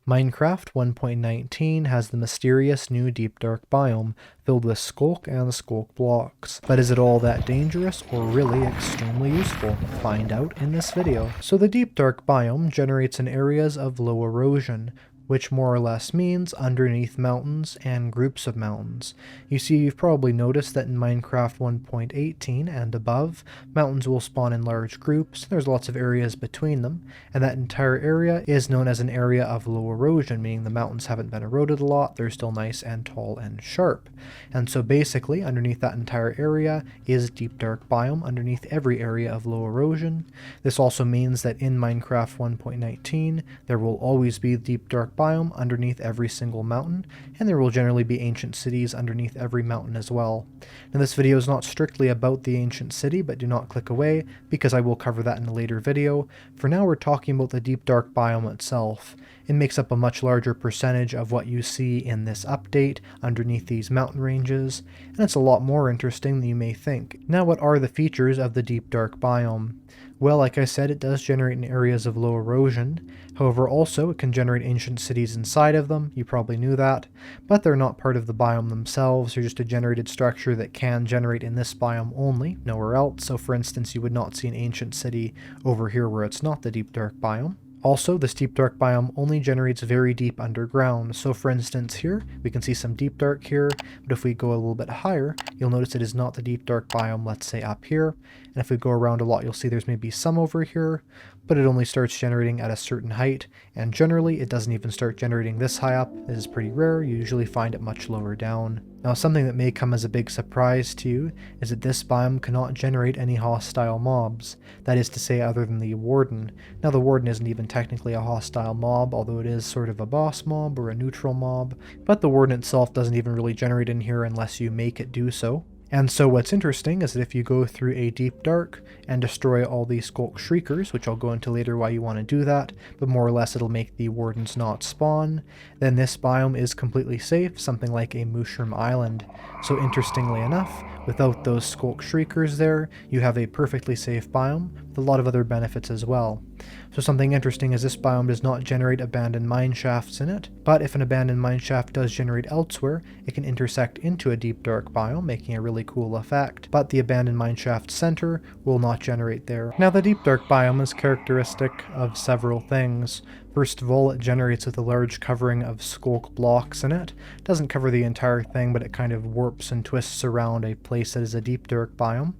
Minecraft 1.19 has the mysterious new deep dark biome filled with Sculk and Sculk blocks. But is it all that dangerous or really extremely useful? Find out in this video. So the deep dark biome generates in areas of low erosion, which more or less means underneath mountains and groups of mountains. You see, you've probably noticed that in Minecraft 1.18 and above, mountains will spawn in large groups, there's lots of areas between them, and that entire area is known as an area of low erosion, meaning the mountains haven't been eroded a lot, they're still nice and tall and sharp. And so basically, underneath that entire area is deep dark biome, underneath every area of low erosion. This also means that in Minecraft 1.19, there will always be deep dark biome underneath every single mountain, and there will generally be ancient cities underneath every mountain as well. Now this video is not strictly about the ancient city, but do not click away because I will cover that in a later video. For now we're talking about the deep dark biome itself. It makes up a much larger percentage of what you see in this update underneath these mountain ranges, and it's a lot more interesting than you may think. Now what are the features of the deep dark biome? Well, like I said, it does generate in areas of low erosion. However, also it can generate ancient cities inside of them, you probably knew that, but they're not part of the biome themselves, they're just a generated structure that can generate in this biome only, nowhere else. So for instance, you would not see an ancient city over here where it's not the deep dark biome. Also, this deep dark biome only generates very deep underground. So for instance here, we can see some deep dark here, but if we go a little bit higher, you'll notice it is not the deep dark biome, let's say up here. And if we go around a lot, you'll see there's maybe some over here, but it only starts generating at a certain height, and generally it doesn't even start generating this high up. This is pretty rare, you usually find it much lower down. Now something that may come as a big surprise to you is that this biome cannot generate any hostile mobs, that is to say other than the warden. Now the warden isn't even technically a hostile mob, although it is sort of a boss mob or a neutral mob, but the warden itself doesn't even really generate in here unless you make it do so. And so what's interesting is that if you go through a deep dark and destroy all these Sculk Shriekers, which I'll go into later why you want to do that, but more or less it'll make the wardens not spawn, then this biome is completely safe, something like a mushroom island. So interestingly enough, without those Sculk Shriekers there, you have a perfectly safe biome with a lot of other benefits as well. So something interesting is this biome does not generate abandoned mine shafts in it, but if an abandoned mine shaft does generate elsewhere, it can intersect into a deep dark biome, making a really cool effect, but the abandoned mine shaft center will not generate there. Now the deep dark biome is characteristic of several things. First of all, it generates with a large covering of Sculk blocks in it. It doesn't cover the entire thing, but it kind of warps and twists around a place that is a deep dark biome.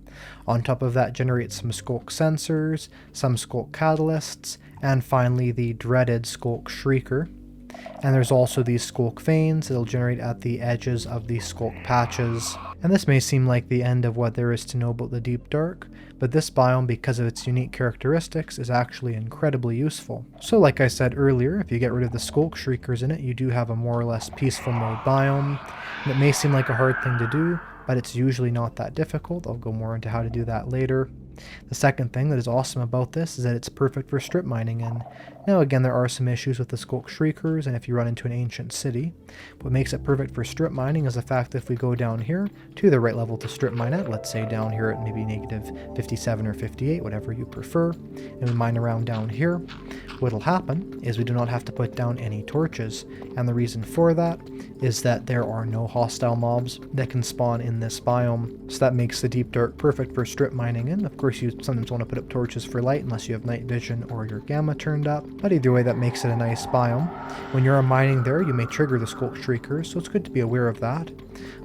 On top of that, generates some Sculk Sensors, some Sculk Catalysts, and finally the dreaded Sculk Shrieker. And there's also these Sculk Veins that'll generate at the edges of the Sculk patches. And this may seem like the end of what there is to know about the deep dark, but this biome, because of its unique characteristics, is actually incredibly useful. So like I said earlier, if you get rid of the Sculk Shriekers in it, you do have a more or less peaceful mode biome. And it may seem like a hard thing to do, but it's usually not that difficult. I'll go more into how to do that later. The second thing that is awesome about this is that it's perfect for strip mining in. Now again, there are some issues with the Sculk Shriekers and if you run into an ancient city. What makes it perfect for strip mining is the fact that if we go down here to the right level to strip mine at, let's say down here at maybe negative 57 or 58, whatever you prefer, and we mine around down here, what'll happen is we do not have to put down any torches. And the reason for that is that there are no hostile mobs that can spawn in this biome. So that makes the deep dark perfect for strip mining in. Of course, you sometimes want to put up torches for light unless you have night vision or your gamma turned up, but either way that makes it a nice biome. When you're mining there, you may trigger the Sculk Shriekers, so it's good to be aware of that.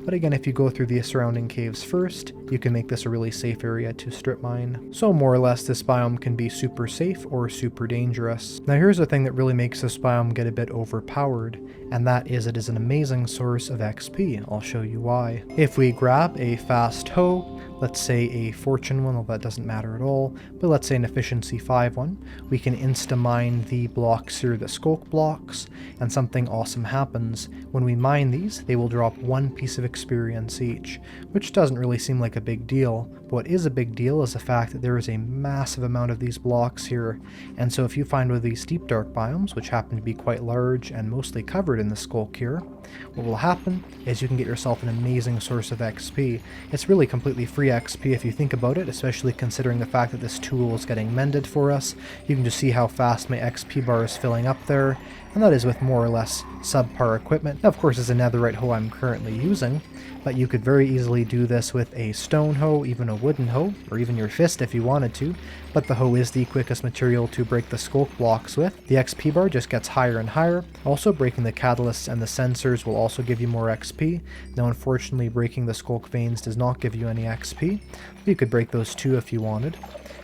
But again, if you go through the surrounding caves first, you can make this a really safe area to strip mine. So more or less this biome can be super safe or super dangerous. Now here's the thing that really makes this biome get a bit overpowered, and that is it is an amazing source of XP. I'll show you why. If we grab a fast hoe, let's say a fortune one, well that doesn't matter at all, but let's say an efficiency 5 one, we can insta-mine the blocks here, the Sculk blocks, and something awesome happens. When we mine these, they will drop 1 piece of experience each, which doesn't really seem like a big deal, What is a big deal is the fact that there is a massive amount of these blocks here, and so if you find one of these deep dark biomes, which happen to be quite large and mostly covered in the Sculk here, what will happen is you can get yourself an amazing source of XP. It's really completely free XP if you think about it, especially considering the fact that this tool is getting mended for us. You can just see how fast my XP bar is filling up there, and that is with more or less subpar equipment. Now, of course, it's a netherite hoe I'm currently using, but you could very easily do this with a stone hoe, even a wooden hoe, or even your fist if you wanted to, but the hoe is the quickest material to break the Sculk blocks with. The XP bar just gets higher and higher. Also, breaking the catalysts and the sensors will also give you more XP. Now, unfortunately, breaking the Sculk veins does not give you any XP, but you could break those too if you wanted.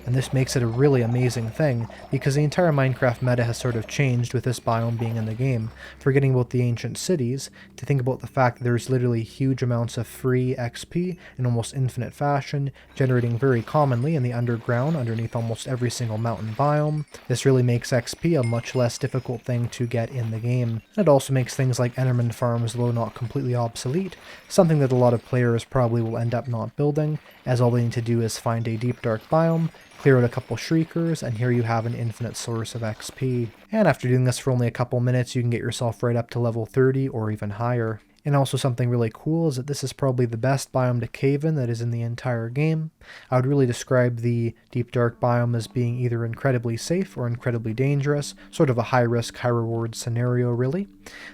And this makes it a really amazing thing, because the entire Minecraft meta has sort of changed with this biome being in the game. Forgetting about the ancient cities, to think about the fact that there's literally huge amounts of free XP in almost infinite fashion, generating very commonly in the underground underneath almost every single mountain biome. This really makes XP a much less difficult thing to get in the game. It also makes things like Enderman farms, though not completely obsolete, something that a lot of players probably will end up not building, as all they need to do is find a deep dark biome, clear out a couple Shriekers, and here you have an infinite source of XP. And after doing this for only a couple minutes, you can get yourself right up to level 30 or even higher. And also something really cool is that this is probably the best biome to cave in that is in the entire game. I would really describe the deep dark biome as being either incredibly safe or incredibly dangerous, sort of a high risk, high reward scenario really.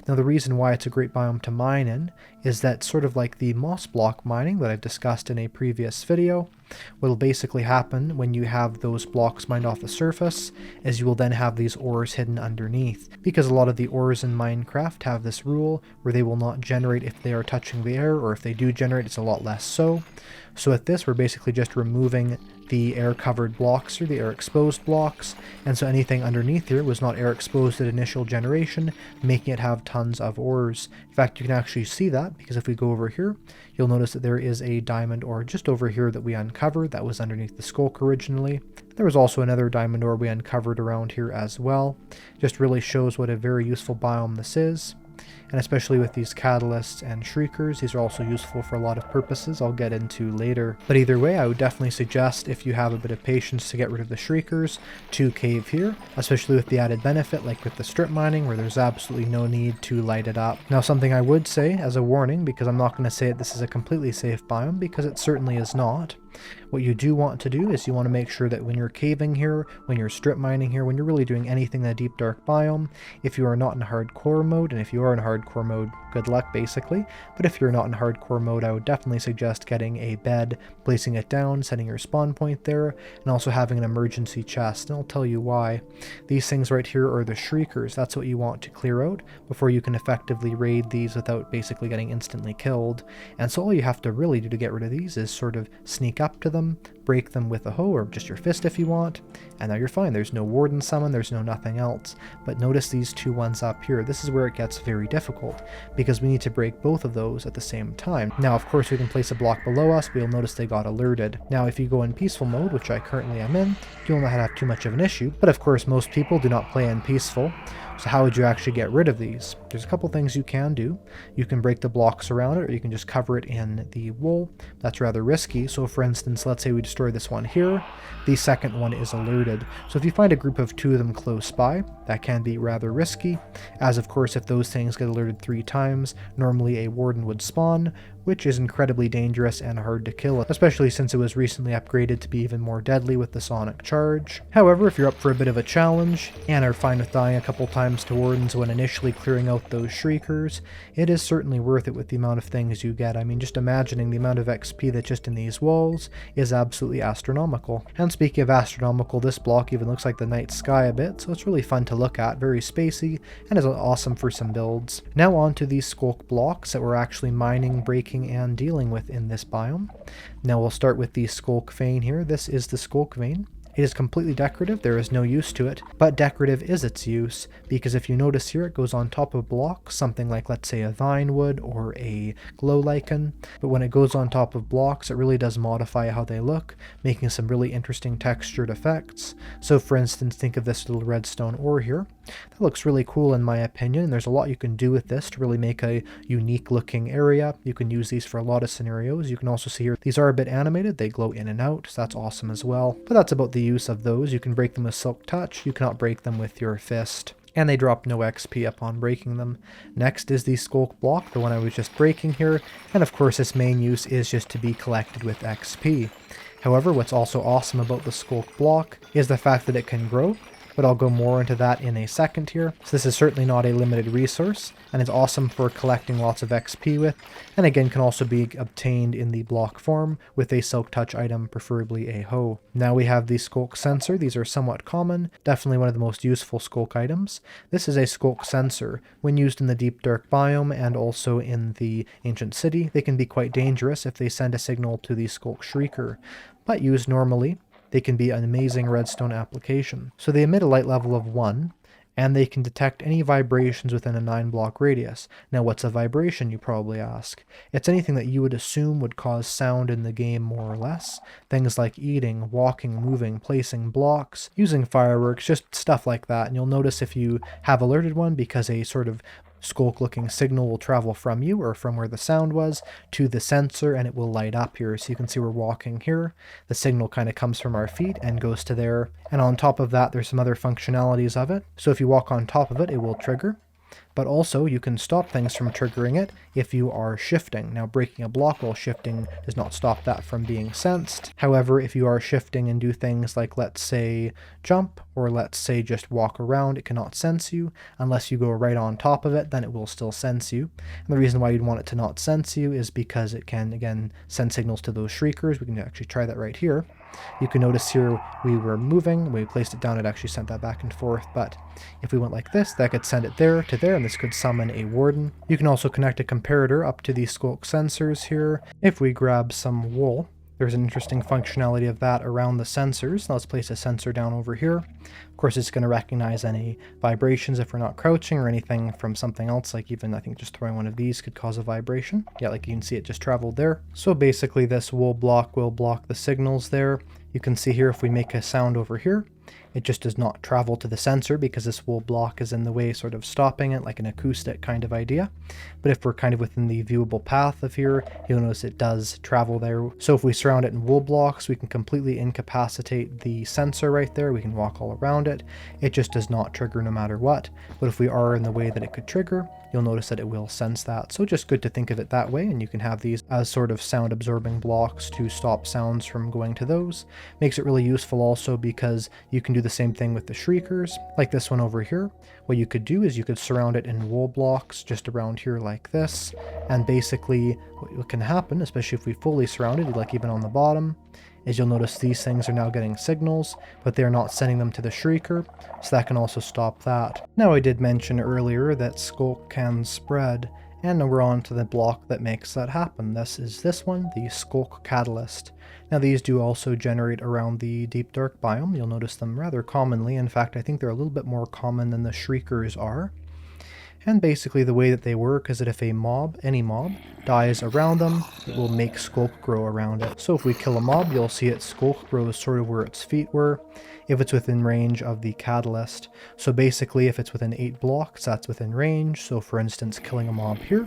Now the reason why it's a great biome to mine in is that, sort of like the moss block mining that I've discussed in a previous video, what will basically happen when you have those blocks mined off the surface is you will then have these ores hidden underneath, because a lot of the ores in Minecraft have this rule where they will not generate if they are touching the air, or if they do generate, it's a lot less so. So with this, we're basically just removing the air covered blocks or the air exposed blocks, and so anything underneath here was not air exposed at initial generation, making it have tons of ores. In fact, you can actually see that, because if we go over here, you'll notice that there is a diamond ore just over here that we uncovered that was underneath the Sculk originally. There was also another diamond ore we uncovered around here as well. Just really shows what a very useful biome this is. And especially with these catalysts and shriekers, these are also useful for a lot of purposes I'll get into later. But either way, I would definitely suggest, if you have a bit of patience to get rid of the shriekers, to cave here, especially with the added benefit like with the strip mining, where there's absolutely no need to light it up. Now, something I would say as a warning, because I'm not going to say that this is a completely safe biome, because it certainly is not. What you do want to do is you want to make sure that when you're caving here, when you're strip mining here, when you're really doing anything in a deep dark biome, if you are not in hardcore mode, and if you are in hardcore mode, good luck basically, but if you're not in hardcore mode, I would definitely suggest getting a bed, placing it down, setting your spawn point there, and also having an emergency chest, and I'll tell you why. These things right here are the shriekers. That's what you want to clear out before you can effectively raid these without basically getting instantly killed, and so all you have to really do to get rid of these is sort of sneak up to them, break them with a hoe or just your fist if you want, and now you're fine. There's no warden summon, there's no nothing else. But notice these two ones up here. This is where it gets very difficult, because we need to break both of those at the same time. Now, of course, we can place a block below us, but you'll notice they got alerted. Now, if you go in peaceful mode, which I currently am in, you'll not have too much of an issue, but of course, most people do not play in peaceful. So how would you actually get rid of these? There's a couple things you can do. You can break the blocks around it, or you can just cover it in the wool. That's rather risky. So for instance, let's say we destroy this one here. The second one is alerted. So if you find a group of two of them close by, that can be rather risky, as of course if those things get alerted 3 times, normally a warden would spawn, which is incredibly dangerous and hard to kill, especially since it was recently upgraded to be even more deadly with the sonic charge. However, if you're up for a bit of a challenge, and are fine with dying a couple times to wardens when initially clearing out those shriekers, it is certainly worth it with the amount of things you get. I mean, just imagining the amount of XP that's just in these walls is absolutely astronomical. And speaking of astronomical, this block even looks like the night sky a bit, so it's really fun to look at, very spacey, and is awesome for some builds. Now on to these Sculk blocks that we're actually mining, breaking, and dealing with in this biome. Now we'll start with the Sculk Vein here. This is the Sculk Vein. It is completely decorative, there is no use to it, but decorative is its use, because if you notice here, it goes on top of blocks, something like, let's say, a vine wood or a glow lichen, but when it goes on top of blocks, it really does modify how they look, making some really interesting textured effects. So for instance, think of this little redstone ore here. That looks really cool in my opinion. There's a lot you can do with this to really make a unique looking area. You can use these for a lot of scenarios. You can also see here, these are a bit animated. They glow in and out, so that's awesome as well. But that's about the use of those. You can break them with Silk Touch. You cannot break them with your fist. And they drop no XP upon breaking them. Next is the Sculk Block, the one I was just breaking here. And of course its main use is just to be collected with XP. However, what's also awesome about the Sculk Block is the fact that it can grow, but I'll go more into that in a second here. So this is certainly not a limited resource, and it's awesome for collecting lots of XP with, and again can also be obtained in the block form with a Silk Touch item, preferably a hoe. Now we have the Sculk Sensor. These are somewhat common, definitely one of the most useful Sculk items. This is a Sculk Sensor. When used in the Deep Dark biome and also in the Ancient City, they can be quite dangerous if they send a signal to the Sculk Shrieker, but used normally, they can be an amazing redstone application. So they emit a light level of 1, and they can detect any vibrations within a 9-block radius. Now what's a vibration, you probably ask? It's anything that you would assume would cause sound in the game more or less. Things like eating, walking, moving, placing blocks, using fireworks, just stuff like that. And you'll notice if you have alerted one, because a sort of Sculk looking signal will travel from you or from where the sound was to the sensor, and it will light up here. So you can see we're walking here. The signal kind of comes from our feet and goes to there. And on top of that, there's some other functionalities of it. So if you walk on top of it, it will trigger. But also you can stop things from triggering it if you are shifting. Now breaking a block while shifting does not stop that from being sensed. However, if you are shifting and do things like, let's say, jump, or let's say just walk around, it cannot sense you. Unless you go right on top of it, then it will still sense you. And the reason why you'd want it to not sense you is because it can, again, send signals to those shriekers. We can actually try that right here. You can notice here we were moving, we placed it down, it actually sent that back and forth, but if we went like this, that could send it there to there, and this could summon a warden. You can also connect a comparator up to the Sculk sensors here. If we grab some wool, there's an interesting functionality of that around the sensors. Now let's place a sensor down over here. Of course, it's going to recognize any vibrations if we're not crouching or anything from something else, like even I think just throwing one of these could cause a vibration. Yeah, like you can see it just traveled there. So basically this wool block will block the signals there. You can see here if we make a sound over here, it just does not travel to the sensor because this wool block is in the way, sort of stopping it, like an acoustic kind of idea. But if we're kind of within the viewable path of here, you'll notice it does travel there. So if we surround it in wool blocks, we can completely incapacitate the sensor right there. We can walk all around it. It just does not trigger no matter what. But if we are in the way that it could trigger, you'll notice that it will sense that. So just good to think of it that way, and you can have these as sort of sound absorbing blocks to stop sounds from going to those. Makes it really useful also because you can do the same thing with the shriekers, like this one over here. What you could do is you could surround it in wool blocks just around here like this, and basically what can happen, especially if we fully surround it, like even on the bottom, is you'll notice these things are now getting signals, but they're not sending them to the Shrieker, so that can also stop that. Now I did mention earlier that Sculk can spread, and now we're on to the block that makes that happen. This is this one, the Sculk Catalyst. Now these do also generate around the Deep Dark biome. You'll notice them rather commonly. In fact, I think they're a little bit more common than the Shriekers are. And basically the way that they work is that if a mob, any mob, dies around them, it will make Sculk grow around it. So if we kill a mob, you'll see its Sculk grows sort of where its feet were, if it's within range of the Catalyst. So basically if it's within 8 blocks, that's within range. So for instance, killing a mob here,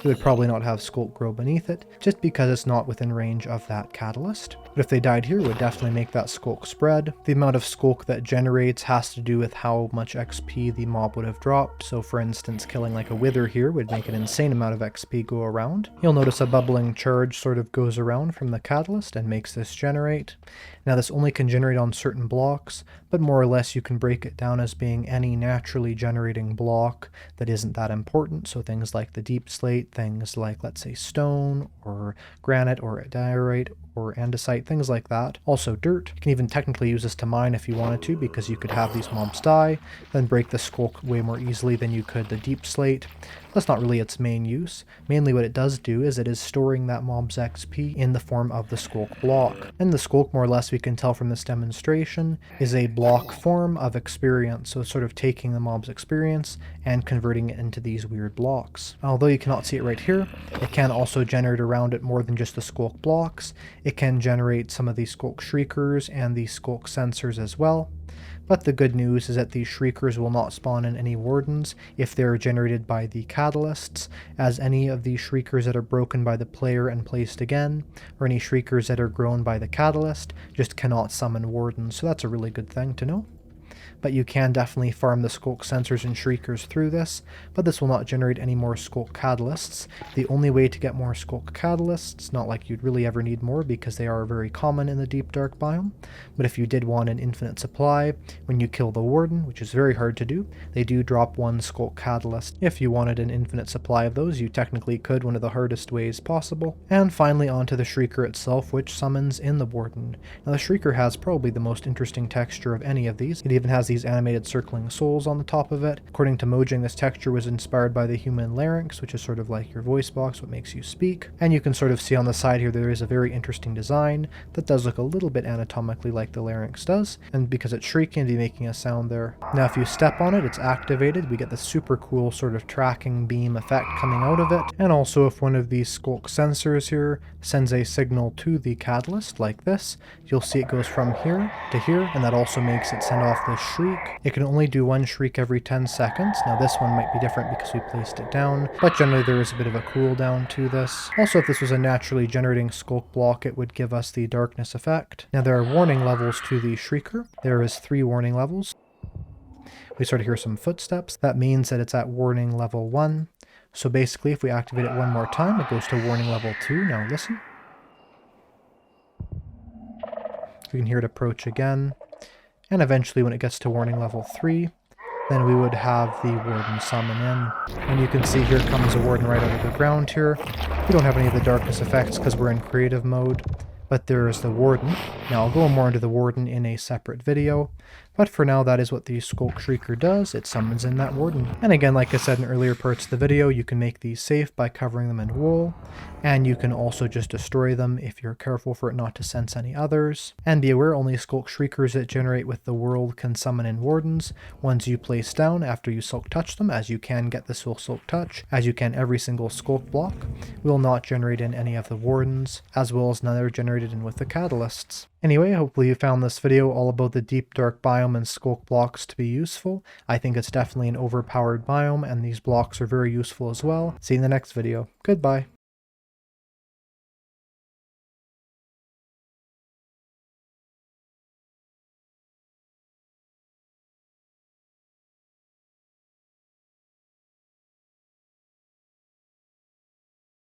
it would probably not have Sculk grow beneath it, just because it's not within range of that Catalyst. But if they died here, it would definitely make that Sculk spread. The amount of Sculk that generates has to do with how much XP the mob would have dropped. So for instance, killing like a Wither here would make an insane amount of XP go around. You'll notice a bubbling charge sort of goes around from the Catalyst and makes this generate. Now this only can generate on certain blocks, but more or less you can break it down as being any naturally generating block that isn't that important. So things like the deep slate, things like, let's say, stone or granite or diorite or andesite, things like that. Also dirt. You can even technically use this to mine if you wanted to, because you could have these mobs die, then break the Sculk way more easily than you could the deep slate. That's not really its main use. Mainly what it does do is it is storing that mob's XP in the form of the Sculk block. And the Sculk, more or less we can tell from this demonstration, is a block form of experience. So it's sort of taking the mob's experience and converting it into these weird blocks. Although you cannot see it right here, it can also generate around it more than just the Sculk blocks. It can generate some of the Sculk Shriekers and the Sculk Sensors as well. But the good news is that these Shriekers will not spawn in any Wardens if they are generated by the Catalysts, as any of these Shriekers that are broken by the player and placed again, or any Shriekers that are grown by the Catalyst, just cannot summon Wardens, so that's a really good thing to know. But you can definitely farm the Sculk Sensors and Shriekers through this, but this will not generate any more Sculk Catalysts. The only way to get more Sculk Catalysts, not like you'd really ever need more because they are very common in the Deep Dark biome, but if you did want an infinite supply, when you kill the Warden, which is very hard to do, they do drop one Sculk Catalyst. If you wanted an infinite supply of those, you technically could, one of the hardest ways possible. And finally onto the Shrieker itself, which summons in the Warden. Now the Shrieker has probably the most interesting texture of any of these. It even has these animated circling souls on the top of it. According to Mojang, this texture was inspired by the human larynx, which is sort of like your voice box, what makes you speak. And you can sort of see on the side here there is a very interesting design that does look a little bit anatomically like the larynx does, and because it's shrieking, it'd be making a sound there. Now if you step on it, it's activated. We get the super cool sort of tracking beam effect coming out of it. And also if one of these Sculk Sensors here sends a signal to the Catalyst like this, you'll see it goes from here to here, and that also makes it send off this shriek. It can only do one shriek every 10 seconds. Now this one might be different because we placed it down, but generally there is a bit of a cooldown to this. Also, if this was a naturally generating Sculk block, it would give us the darkness effect. Now there are warning levels to the Shrieker. There is 3 warning levels. We sort of hear some footsteps. That means that it's at warning level 1. So basically if we activate it one more time, it goes to warning level 2. Now listen. We can hear it approach again. And eventually when it gets to warning level 3, then we would have the Warden summon in. And you can see here comes a Warden right out of the ground here. We don't have any of the darkness effects because we're in creative mode, but there is the Warden. Now I'll go more into the Warden in a separate video, but for now that is what the Sculk Shrieker does. It summons in that Warden. And again, like I said in earlier parts of the video, you can make these safe by covering them in wool, and you can also just destroy them if you're careful for it not to sense any others. And be aware, only Sculk Shriekers that generate with the world can summon in Wardens. Ones you place down after you Silk Touch them, as you can get the Silk Touch, as you can every single Sculk block, will not generate in any of the Wardens, as well as none are generated in with the Catalysts. Anyway, hopefully you found this video all about the Deep Dark biome and Sculk blocks to be useful. I think it's definitely an overpowered biome, and these blocks are very useful as well. See you in the next video. Goodbye.